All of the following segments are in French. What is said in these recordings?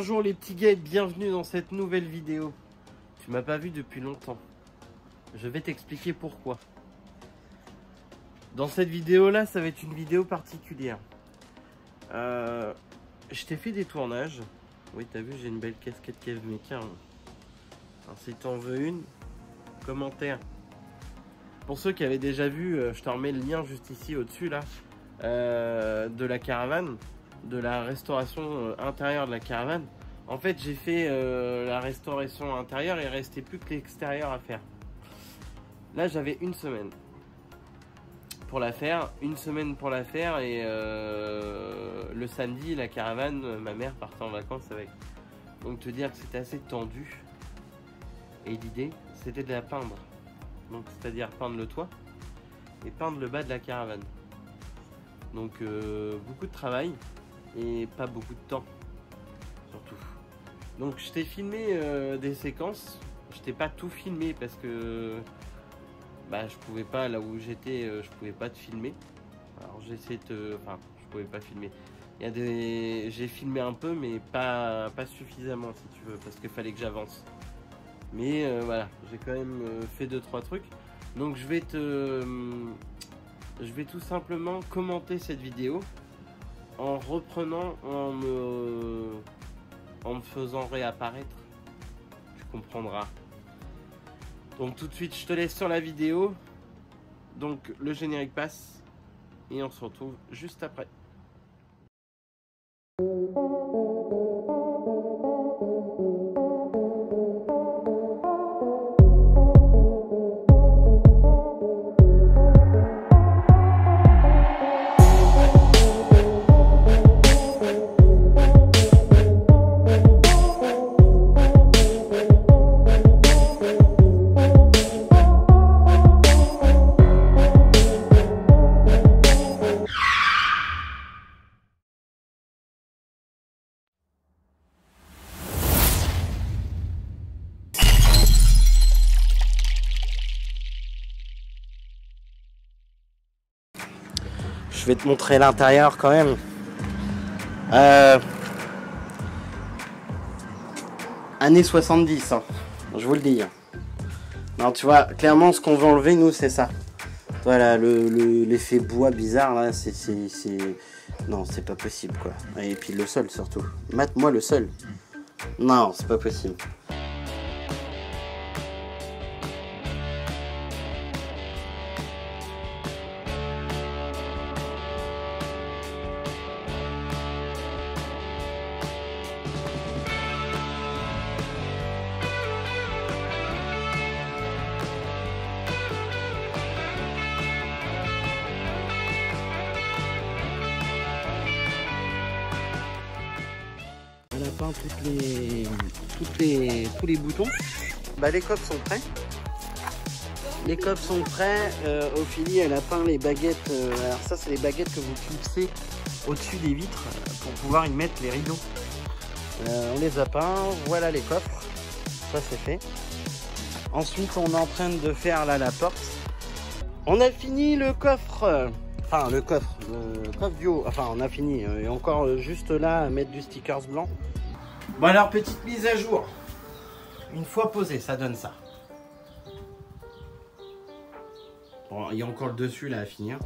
Bonjour les petits gars, bienvenue dans cette nouvelle vidéo. Tu m'as pas vu depuis longtemps. Je vais t'expliquer pourquoi. Dans cette vidéo là, ça va être une vidéo particulière. Je t'ai fait des tournages. Oui, t'as vu, j'ai une belle casquette Kev Mecha. Alors si t'en veux une, commentaire. Pour ceux qui avaient déjà vu, je te remets le lien juste ici au-dessus là, de la caravane, de la restauration intérieure de la caravane. En fait, j'ai fait la restauration intérieure et il restait plus que l'extérieur à faire. Là, j'avais une semaine pour la faire, et le samedi, la caravane, ma mère partait en vacances avec. Donc te dire que c'était assez tendu. Et l'idée, c'était de la peindre. Donc c'est-à-dire peindre le toit et peindre le bas de la caravane. Donc beaucoup de travail et pas beaucoup de temps surtout. Donc je t'ai filmé des séquences. Je t'ai pas tout filmé parce que je pouvais pas, là où j'étais, je pouvais pas te filmer. Alors j'ai essayé de je pouvais pas filmer. J'ai filmé un peu mais pas suffisamment si tu veux, parce qu'il fallait que j'avance. Mais voilà, j'ai quand même fait 2-3 trucs. Donc je vais tout simplement commenter cette vidéo en reprenant, en me faisant réapparaître. Tu comprendras. Donc tout de suite, je te laisse sur la vidéo. Donc le générique passe et on se retrouve juste après. Je vais te montrer l'intérieur quand même. Années 70, hein, je vous le dis. Non, tu vois, clairement, ce qu'on veut enlever, nous, c'est ça. Voilà, l'effet bois bizarre, là, non, c'est pas possible, quoi. Et puis le sol, surtout. Mate-moi le sol. Non, c'est pas possible. Elle a peint tous les boutons. Les coffres sont prêts. Les coffres sont prêts. Ophélie, elle a peint les baguettes. Alors ça, c'est les baguettes que vous clipsez au-dessus des vitres pour pouvoir y mettre les rideaux. On les a peints. Voilà les coffres. Ça, c'est fait. Ensuite, on est en train de faire là la porte. On a fini le coffre. Enfin, le coffre du haut. Enfin, on a fini. Et encore juste là à mettre du stickers blanc. Bon alors, petite mise à jour. Une fois posé, ça donne ça. Bon, il y a encore le dessus là à finir.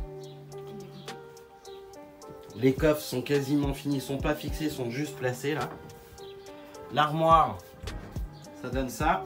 Les coffres sont quasiment finis, sont pas fixés, sont juste placés là. L'armoire, ça donne ça.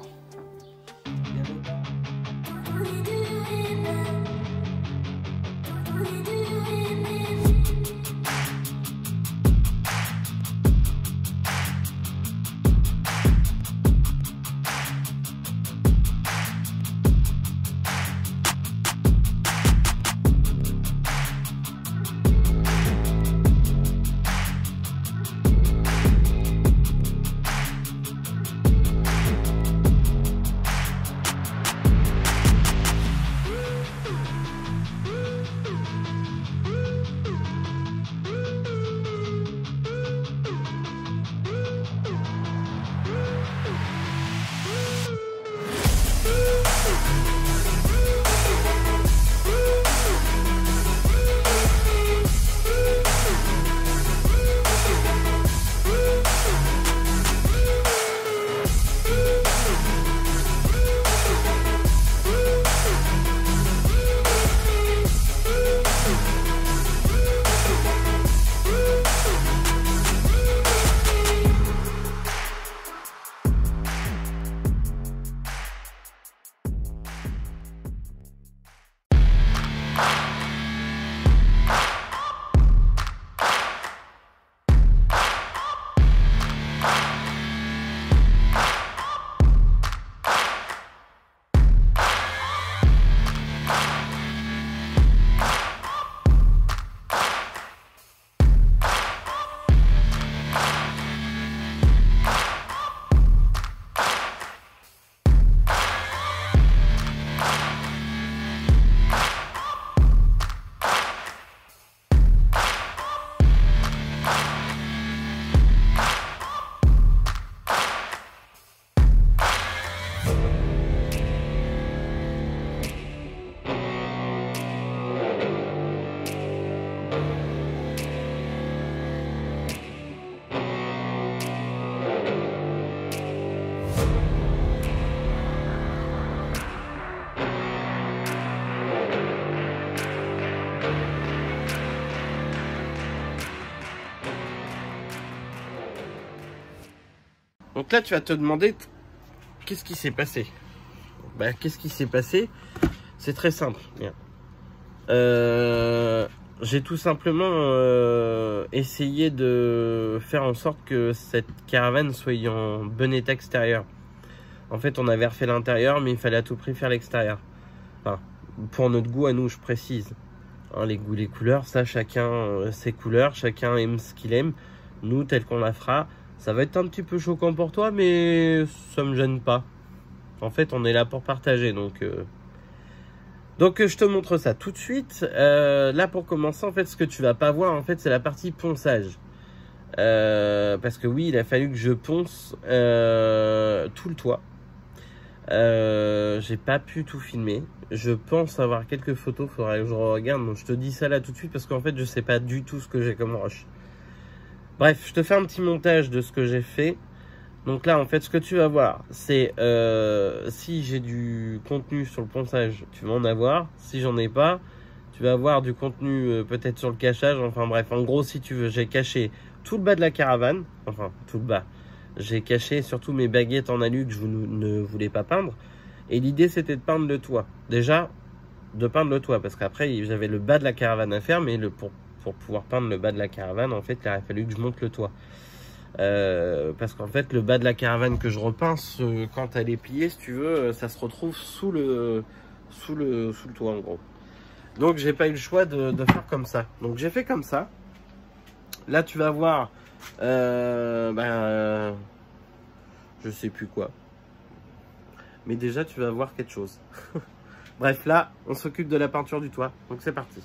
Donc là, tu vas te demander, qu'est-ce qui s'est passé? Bah, qu'est-ce qui s'est passé? C'est très simple. J'ai tout simplement essayé de faire en sorte que cette caravane soit en bon état extérieur. En fait, on avait refait l'intérieur, mais il fallait à tout prix faire l'extérieur. Enfin, pour notre goût à nous, je précise. Hein, les goûts, les couleurs, ça, chacun ses couleurs, chacun aime ce qu'il aime. Nous, tel qu'on la fera, ça va être un petit peu choquant pour toi, mais ça me gêne pas. En fait, on est là pour partager, donc je te montre ça tout de suite. Là, pour commencer, en fait, ce que tu vas pas voir, en fait, c'est la partie ponçage. Parce que oui, il a fallu que je ponce tout le toit. J'ai pas pu tout filmer. Je pense avoir quelques photos, faudrait que je regarde. Donc je te dis ça là tout de suite parce qu'en fait je sais pas du tout ce que j'ai comme rush. Bref, je te fais un petit montage de ce que j'ai fait. Donc là en fait ce que tu vas voir c'est si j'ai du contenu sur le ponçage, tu vas en avoir. Si j'en ai pas, tu vas avoir du contenu peut-être sur le cachage. Enfin bref, en gros si tu veux, j'ai caché tout le bas de la caravane. Enfin tout le bas. J'ai caché surtout mes baguettes en alu que je ne voulais pas peindre. Et l'idée, c'était de peindre le toit. Déjà, de peindre le toit. Parce qu'après, j'avais le bas de la caravane à faire. Mais pour pouvoir peindre le bas de la caravane, en fait, il aurait fallu que je monte le toit. Parce qu'en fait, le bas de la caravane que je repince, quand elle est pliée, si tu veux, ça se retrouve sous le toit, en gros. Donc, j'ai pas eu le choix de faire comme ça. Donc, j'ai fait comme ça. Là, tu vas voir... je sais plus quoi, mais déjà tu vas voir quelque chose. Bref, là on s'occupe de la peinture du toit, donc c'est parti.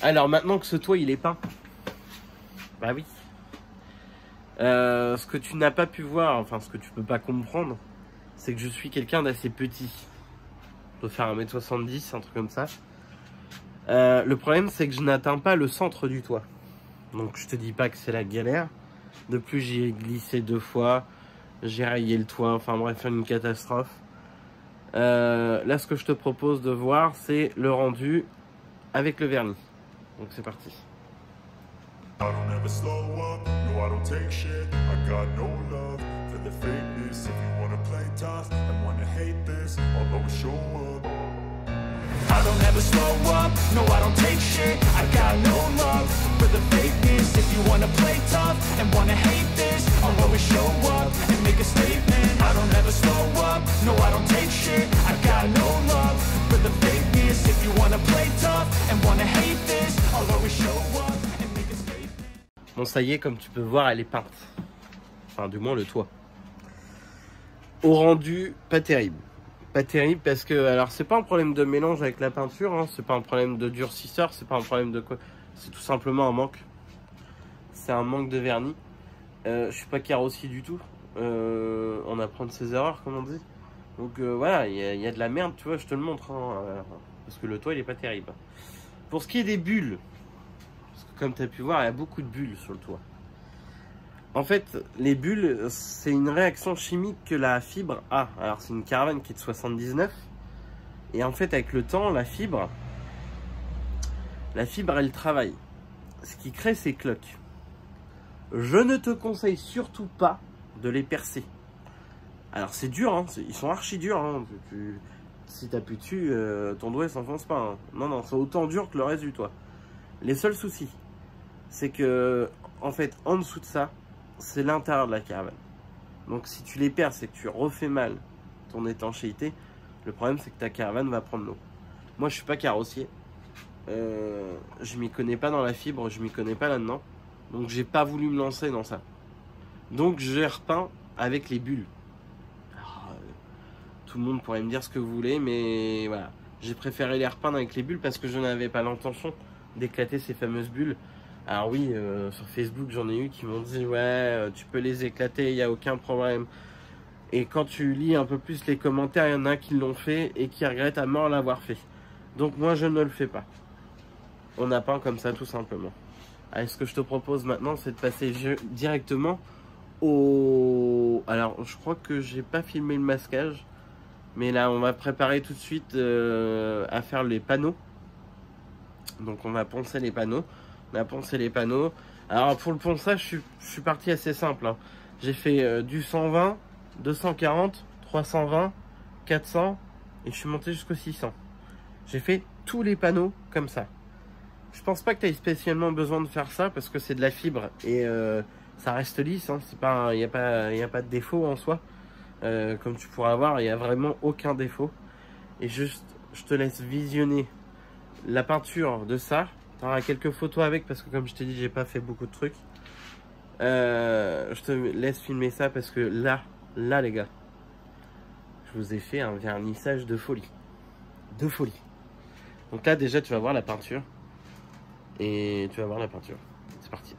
Alors maintenant que ce toit il est peint, bah oui. Ce que tu n'as pas pu voir, enfin ce que tu peux pas comprendre, c'est que je suis quelqu'un d'assez petit. Je dois faire 1m70, un truc comme ça. Le problème c'est que je n'atteins pas le centre du toit. Donc je te dis pas que c'est la galère. De plus j'y ai glissé 2 fois, j'ai rayé le toit, enfin bref, une catastrophe. Là ce que je te propose de voir c'est le rendu avec le vernis. Donc c'est parti. I don't ever slow up, no I don't take shit. I got no love for the fakeness. If you wanna play tough and wanna hate this, I'll always show up. I don't ever slow up, no I don't take shit. I got no love for the fakeness. If you wanna play tough and wanna hate this, I'll always show up and make a statement. I don't ever slow up, no I don't take shit. I got no love for the fakeness. If you wanna play tough and wanna hate this, I'll always show up. Bon ça y est, comme tu peux voir, elle est peinte. Enfin du moins le toit. Au rendu, pas terrible. Pas terrible parce que, alors c'est pas un problème de mélange avec la peinture, hein, c'est pas un problème de durcisseur, c'est pas un problème de quoi. C'est tout simplement un manque. C'est un manque de vernis. Je suis pas carrossier du tout. On apprend de ses erreurs comme on dit. Donc voilà, il y a de la merde, tu vois, je te le montre. Hein, parce que le toit il est pas terrible. Pour ce qui est des bulles. Comme tu as pu voir, il y a beaucoup de bulles sur le toit. En fait, les bulles, c'est une réaction chimique que la fibre a. Alors, c'est une caravane qui est de 79. Et en fait, avec le temps, la fibre, elle travaille. Ce qui crée ces cloques. Je ne te conseille surtout pas de les percer. Alors, c'est dur, hein, ils sont archi durs. Hein, si tu appuies dessus, ton doigt ne s'enfonce pas. Hein. Non, c'est autant dur que le reste du toit. Les seuls soucis, c'est que, en fait, en dessous de ça, c'est l'intérieur de la caravane. Donc, si tu les perds, c'est que tu refais mal ton étanchéité. Le problème, c'est que ta caravane va prendre l'eau. Moi, je suis pas carrossier. Je m'y connais pas dans la fibre, je m'y connais pas là-dedans. Donc, j'ai pas voulu me lancer dans ça. Donc, j'ai repeint avec les bulles. Alors, tout le monde pourrait me dire ce que vous voulez, mais voilà. J'ai préféré les repeindre avec les bulles parce que je n'avais pas l'intention d'éclater ces fameuses bulles. Alors oui, sur Facebook j'en ai eu qui m'ont dit ouais tu peux les éclater, il n'y a aucun problème. Et quand tu lis un peu plus les commentaires, il y en a qui l'ont fait et qui regrettent à mort l'avoir fait. Donc moi je ne le fais pas. On a peint comme ça tout simplement. Allez, ce que je te propose maintenant c'est de passer directement au... Alors je crois que j'ai pas filmé le masquage, mais là on va préparer tout de suite à faire les panneaux. Donc on va poncer les panneaux. On a poncé les panneaux. Alors pour le ponçage, je suis parti assez simple. Hein. J'ai fait du 120, 240, 320, 400 et je suis monté jusqu'au 600. J'ai fait tous les panneaux comme ça. Je pense pas que tu aies spécialement besoin de faire ça parce que c'est de la fibre et ça reste lisse. Hein. C'est pas, y a pas de défaut en soi. Comme tu pourras voir, il n'y a vraiment aucun défaut. Et juste, je te laisse visionner la peinture de ça. Tu auras quelques photos avec parce que comme je t'ai dit, j'ai pas fait beaucoup de trucs. Je te laisse filmer ça parce que là les gars, je vous ai fait un vernissage de folie. De folie. Donc là déjà tu vas voir la peinture. Et tu vas voir la peinture. C'est parti.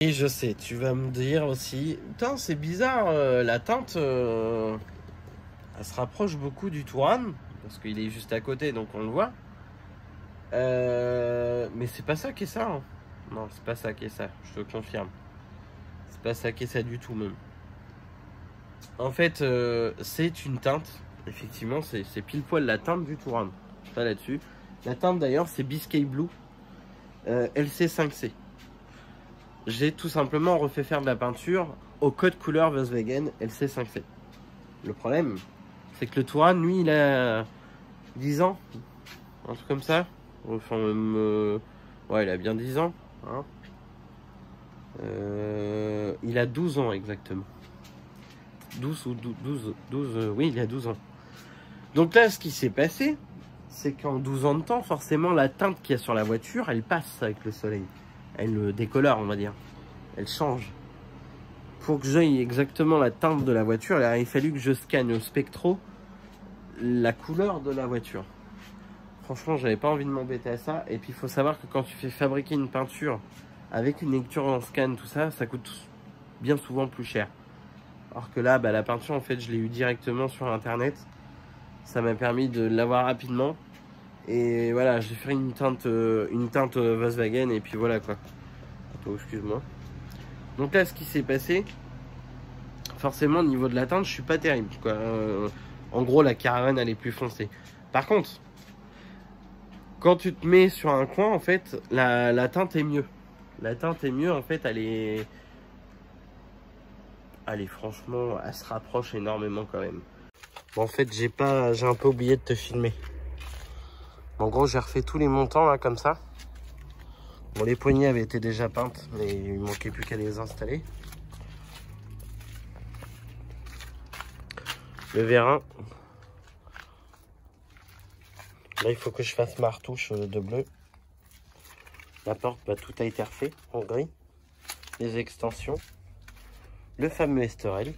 Et je sais, tu vas me dire aussi, putain c'est bizarre, la teinte, elle se rapproche beaucoup du Touran, parce qu'il est juste à côté donc on le voit. Mais c'est pas ça qui est ça. Hein. Non, c'est pas ça qui est ça, je te confirme. C'est pas ça qui est ça du tout même. En fait, c'est une teinte, effectivement, c'est pile poil la teinte du Touran. Pas là-dessus. La teinte d'ailleurs, c'est Biscay Blue LC5C. J'ai tout simplement refait faire de la peinture au code couleur Volkswagen LC5C. Le problème, c'est que le Touran, lui, il a 10 ans, un truc comme ça. Enfin, même, ouais, il a bien 10 ans. Hein. Il a 12 ans exactement. 12 ou 12, oui, il a 12 ans. Donc là, ce qui s'est passé, c'est qu'en 12 ans de temps, forcément, la teinte qu'il y a sur la voiture, elle passe avec le soleil. Elle décolore, on va dire. Elle change. Pour que j'aille exactement la teinte de la voiture, il a fallu que je scanne au spectro la couleur de la voiture. Franchement, j'avais pas envie de m'embêter à ça. Et puis, il faut savoir que quand tu fais fabriquer une peinture avec une lecture en scan, tout ça, ça coûte bien souvent plus cher. Alors que là, bah, la peinture, en fait, je l'ai eu directement sur Internet. Ça m'a permis de l'avoir rapidement. Et voilà, j'ai fait une teinte Volkswagen. Et puis voilà, quoi. Attends, excuse-moi. Donc là, ce qui s'est passé, forcément, au niveau de la teinte, je suis pas terrible, quoi. En gros, la caravane, elle est plus foncée. Par contre, quand tu te mets sur un coin, en fait, la teinte est mieux. La teinte est mieux, en fait, elle est franchement, elle se rapproche énormément quand même. Bon, en fait, j'ai un peu oublié de te filmer. Bon, en gros, j'ai refait tous les montants, là, comme ça. Bon, les poignées avaient été déjà peintes, mais il ne manquait plus qu'à les installer. Le vérin. Là, il faut que je fasse ma retouche de bleu. La porte, bah, tout a été refait en gris. Les extensions. Le fameux Esterel.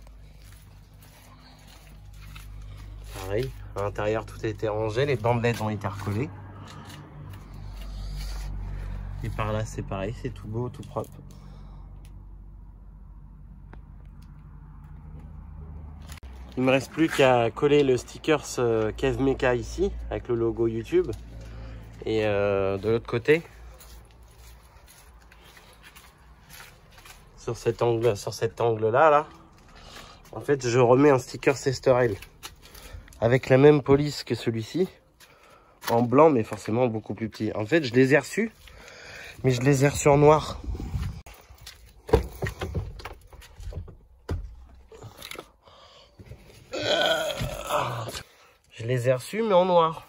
Pareil, à l'intérieur, tout a été rangé. Les bandelettes ont été recollées. Et par là, c'est pareil, c'est tout beau, tout propre. Il me reste plus qu'à coller le sticker Kev Mecha ici, avec le logo YouTube. Et de l'autre côté, sur cet angle-là, là, en fait, je remets un sticker Esterel avec la même police que celui-ci, en blanc, mais forcément beaucoup plus petit. En fait, je les ai reçus, mais je les ai reçus en noir. Je les ai reçus, mais en noir.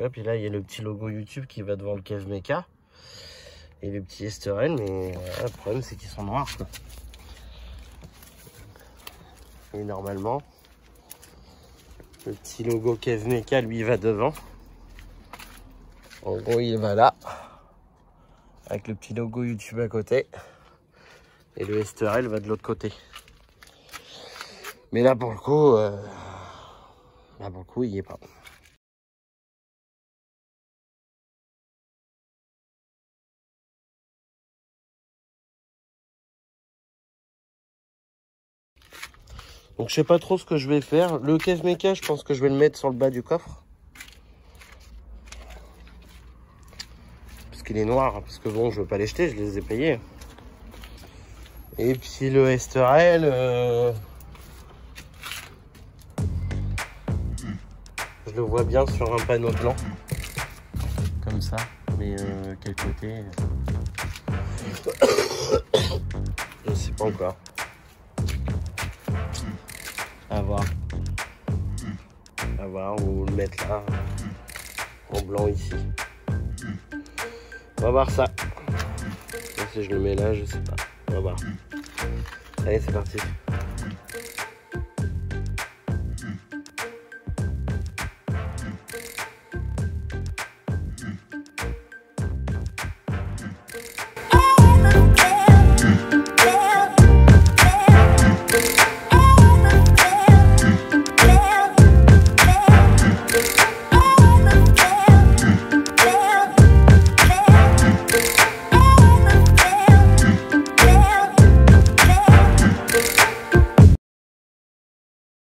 Et puis là, il y a le petit logo YouTube qui va devant le Kev Mecha. Et le petit Esterel, mais le problème, c'est qu'ils sont noirs, quoi. Et normalement, le petit logo Kev Mecha, lui, va devant. En gros, il va là. Avec le petit logo YouTube à côté. Et le Esterel va de l'autre côté. Mais là, pour le coup, il n'y est pas. Donc je sais pas trop ce que je vais faire. Le Kev Mecha, je pense que je vais le mettre sur le bas du coffre. Parce qu'il est noir, parce que bon, je veux pas les jeter, je les ai payés. Et puis le Esterel, je le vois bien sur un panneau blanc. Comme ça, mais quel côté je sais pas encore. À voir. À voir, ou le mettre là, en blanc ici. On va voir ça. Si je le mets là, je sais pas. On va voir. Allez, c'est parti.